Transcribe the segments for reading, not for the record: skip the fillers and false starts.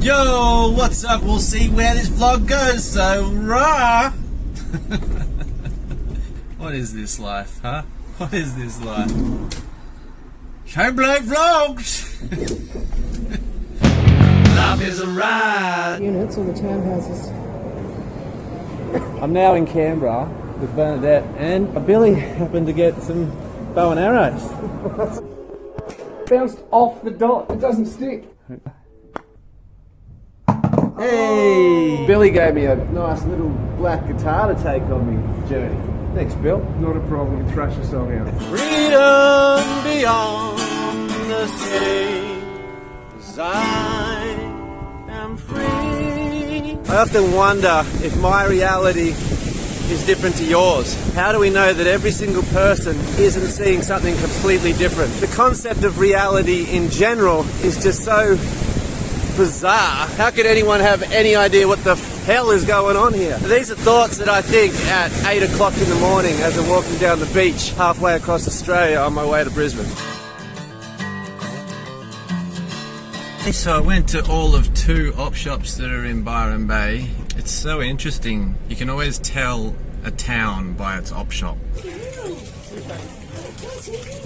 Yo, what's up? We'll see where this vlog goes, so rah! What is this life, huh? What is this life? Shine Black Vlogs! Life is a ride! Units or the townhouses. I'm now in Canberra with Bernadette and Billy happened to get some bow and arrows. Bounced off the dot, it doesn't stick. Hey! Billy gave me a nice little black guitar to take on my journey. Thanks, Bill. Not a problem, thrash a song out. Freedom beyond the sea, 'cause I am free. I often wonder if my reality is different to yours. How do we know that every single person isn't seeing something completely different? The concept of reality in general is just so bizarre. How could anyone have any idea what the hell is going on here? These are thoughts that I think at 8 o'clock in the morning as I'm walking down the beach halfway across Australia on my way to Brisbane. So I went to all of 2 op shops that are in Byron Bay. It's so interesting. You can always tell a town by its op shop.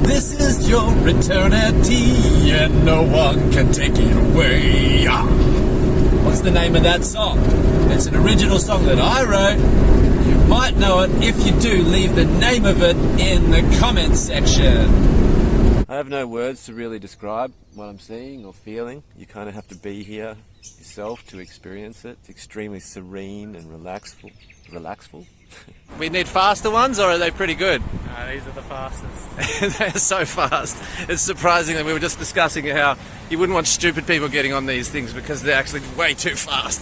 This is your eternity and no one can take it away. What's the name of that song? It's an original song that I wrote. You might know it. If you do, leave the name of it in the comments section. I have no words to really describe what I'm seeing or feeling. You kind of have to be here yourself to experience it. It's extremely serene and relaxful. We need faster ones, or are they pretty good? These are the fastest. They're so fast. It's surprising that we were just discussing how you wouldn't want stupid people getting on these things because they're actually way too fast.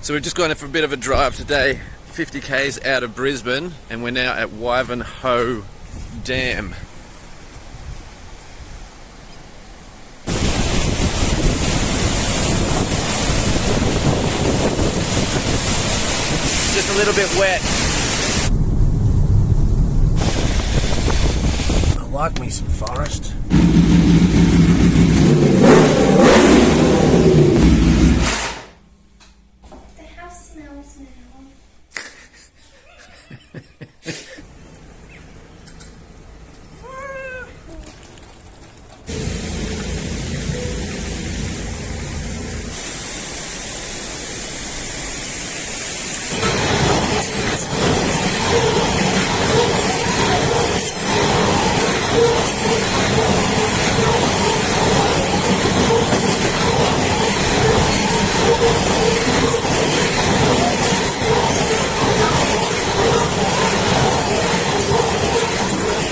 So we've just gone for a bit of a drive today, 50 k's out of Brisbane, and we're now at Waterfall Dam. Just a little bit wet. I like me some forest.